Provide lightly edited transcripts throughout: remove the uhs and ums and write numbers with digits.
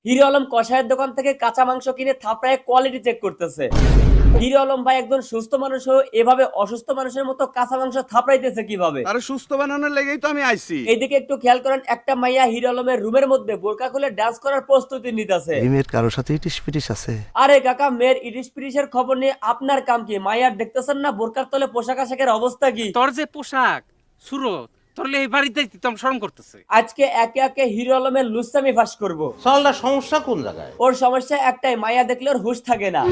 Hero Alam কষায়ের দোকান থেকে কাঁচা মাংস কিনে থাপড়ায় কোয়ালিটি চেক করতেছে। হিরো আলম ভাই একজন সুস্থ মানুষ এভাবে অসুস্থ মানুষের মতো কাঁচা মাংস থাপড়াইতেছে কিভাবে? আরে সুস্থ বানানোর লেগেই তো আমি আইছি। এইদিকে একটু খেয়াল করেন, একটা মাইয়া হিরো আলমের রুমের মধ্যে বোরকা খুলে ডান্স করার প্রস্তুতি নিতেছে। মেয়ের কারোর সাথে ইটিস পিটিস আছে? আরে কাকা, মেয়ের ইটিস পিটিসের খবর নিয়ে আপনার কাম কি? মাইয়ার দেখতেছেন না বোরকার তলে পোশাক আশাকের অবস্থা কি? তোর যে পোশাক সুরত তোরলে এই বাড়িতে দিতাম শরম করতেছে। আজকে একে একে হিরো আলমের লুচ্চামি ফাঁস করবো। সালটা সমস্যা কোন জায়গায়? ওর সমস্যা একটাই, মাইয়া দেখলে ওর হুঁশ থাকে না।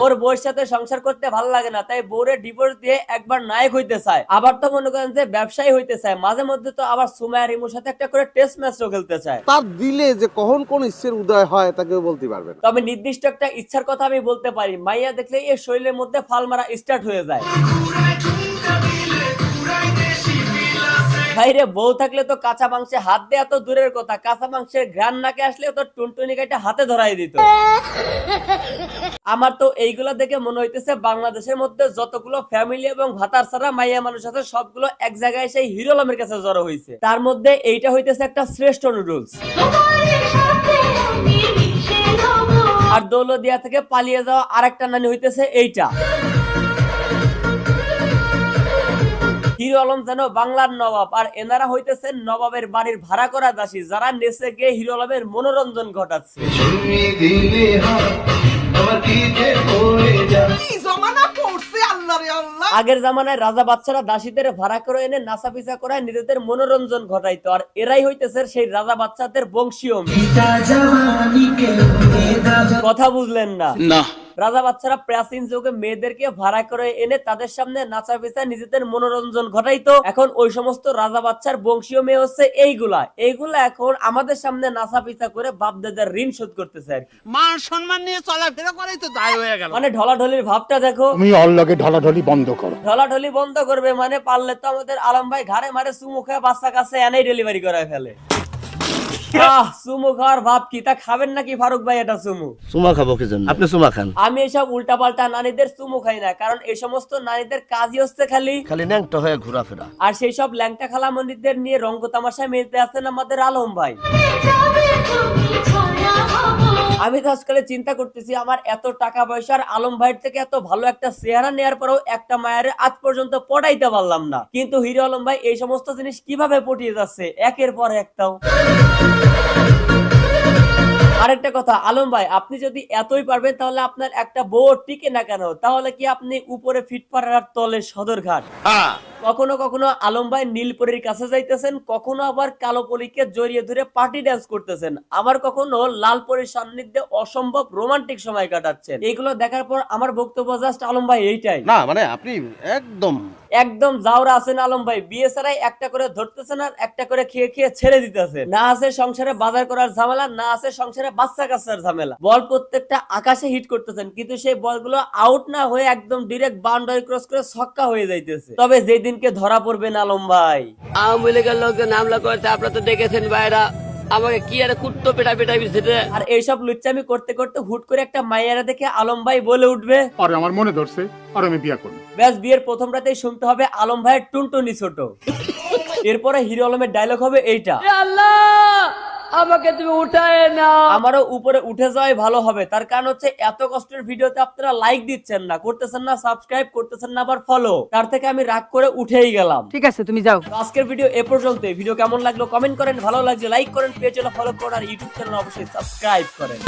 ওর বউয়ের সাথে সংসার করতে ভালো লাগে না, তাই বউরে ডিভোর্স দিয়ে একবার নায়ক হইতে চায়, আবার তো মনে করেন যে ব্যবসায়ী হইতে চায়, মাঝে মধ্যে তো আবার সুমাইয়া রিমুর সাথে একটা করে টেস্ট ম্যাচও খেলতে চায়। তার দিলে যে কখন কোন ইচ্ছের উদয় হয় তা কেউ বলতে পারবে না। তবে নির্দিষ্ট একটা ইচ্ছার কথা আমি বলতে পারি, মাইয়া দেখলে এর শরীরের মধ্যে ফাল মারা স্টার্ট হয়ে যায়। ভাইরে, বউ থাকলে তো কাঁচা মাংসে হাত দেয়া তো দূরের কথা, কাঁচা মাংসের ঘ্রাণ নাকে আসলে তো টুনটুনি কাইটা হাতে ধরাই দিত। আমার তো এইগুলা দেখে মনে হইতেছে বাংলাদেশের মধ্যে যতগুলো ফ্যামিলি এবং ভাতার ছাড়া মাইয়া মানুষ আছে সবগুলো এক জায়গায় সেই হিরো আলমের কাছে জড়ো হয়েছে। তার মধ্যে এইটা হইতেছে একটা শ্রেষ্ঠ নুডলস। আর দৌলদিয়া থেকে পালিয়ে যাওয়া আরেকটা নানি হইতেছে এইটা। হিরো আলম যেন বাংলার নবাব, আর এনারা হইতেছেন নবাবের বাড়ির ভাড়া করা দাসী, যারা নেচে গিয়ে হিরো আলমের মনোরঞ্জন ঘটাচ্ছে। আগের জামানায় রাজা বাচ্চারা দাসীদের ভাড়া করে এনে নাচা পিছা করায় নিজেদের মনোরঞ্জন ঘটাইতো, আর এরাই হইতেছে সেই রাজা বাচ্চাদের বংশীয়। কথা বুঝলেন না? রাজা বাচ্চারা প্রাচীন যুগে মেয়েদেরকে ভাড়া করে এনে তাদের সামনে নাচা পিছা নিজেদের মনোরঞ্জন ঘটাইতো। এখন ওই সমস্ত রাজা বাচ্চার বংশীয় মেয়ে হচ্ছে এইগুলা এখন আমাদের সামনে নাচা পিছা করে বাপ দাদার ঋণ শোধ করতেছে আর কি। মান সম্মান নিয়ে চলাফেরা করাই তো দায় হয়ে গেল। মানে ঢলাঢলির ভাবটা দেখো। তুমি ওর লগে ঢলাঢলি বন্ধ করো। ঢলাঢলি বন্ধ করবে মানে পারলে তো আমাদের আলম ভাই ঘাড়ে মারে চুমু খায় বাচ্চা কাছে এনেই ডেলিভারি করায় ফেলে। চুমু খাওয়ার ভাব কি, তা খাবেন নাকি ফারুক ভাই? এটা চুমু চুমা খাবো কি জন্য? আপনি চুমা খান। আমি এসব উল্টা পাল্টা নারীদের চুমু খাই না, কারণ এই সমস্ত নারীদের কাজই হচ্ছে খালি ন্যাংটা হয়ে ঘোরাফেরা। আর সেই সব ল্যাংটা খালা মন্দিরদের নিয়ে রঙ্গ তামাশায় মেতে আছেন আমাদের আলম ভাই। আমি তো আজকালে চিন্তা করতেছি, আমার এত টাকা পয়সার আলম ভাইয়ের থেকে এত ভালো একটা চেহারা নেওয়ার পরেও একটা মায়ের আজ পর্যন্ত পটাইতে পারলাম না, কিন্তু হিরো আলম ভাই এই সমস্ত জিনিস কিভাবে পটিয়ে যাচ্ছে একের পর একটাও। আরেকটা কথা, আলম ভাই আপনি যদি এতই পারবেন তাহলে আপনার একটা বউ টিকে না কেন? তাহলে কি আপনি উপরে ফিটপাড়ার তলে সদরঘাট? কখনো কখনো আলম ভাই নীলপরীর কাছে যাইতেছেন, কখনো আবার কালো পরীকে জড়িয়ে ধরে পার্টি ডান্স করতেছেন, আবার কখনো লাল পরীর সান্নিধ্যে অসম্ভব রোমান্টিক সময় কাটাচ্ছেন। এগুলো দেখার পর আমার বক্তব্য জাস্ট আলম ভাই এইটাই। না মানে আপনি একদম জাউরা আছেন আলম ভাই, বিয়ে ছাড়াই একটা করে ধরতেছেন আর একটা করে খেয়ে খেয়ে ছেড়ে দিতেছেন। না আছে সংসারে বাজার করার ঝামেলা, না আছে সংসারে বাচ্চা কাচ্চার ঝামেলা। বল প্রত্যেকটা আকাশে হিট করতেছেন, কিন্তু সেই বলগুলো আউট না হয়ে একদম ডিরেক্ট বাউন্ডারি ক্রস করে ছক্কা হয়ে যাইতেছে। তবে যেদিনকে ধরা পড়বেন আলম ভাই, আওয়ামী লীগের লোকজন হামলা করেছে, আপনারা তো দেখেছেন ভাইরা, আমাকে কি আর কুত্তো পেটা পেটা বিছেছে। আর এইসব লুচ্চামি করতে করতে হুট করে একটা মাইয়ারা দেখে আলম ভাই বলে উঠবে, আর আমার মনে ধরছে আর আমি বিয়া করব। ব্যাস বিয়ের প্রথম রাতেই শুনতে হবে আলম ভাইয়ের টুনটুনি ছোট। এরপরে হিরো আলমের ডায়লগ হবে এইটা, আল্লাহ আমাকে তুমি উঠায় নাও। আমারও উপরে উঠে যাওয়াই ভালো হবে, তার কারণ হচ্ছে এত কষ্টের ভিডিওতে আপনারা লাইক দিচ্ছেন না, করতেছেন না সাবস্ক্রাইব, করতেছেন না আবার ফলো। তার থেকে আমি রাগ করে উঠেই গেলাম। ঠিক আছে তুমি যাও। আজকের ভিডিও এ পর্যন্ত। ভিডিও কেমন লাগলো কমেন্ট করেন, ভালো লাগলে লাইক করেন, পেজ ফলো করেন আর ইউটিউব চ্যানেল অবশ্যই সাবস্ক্রাইব করেন।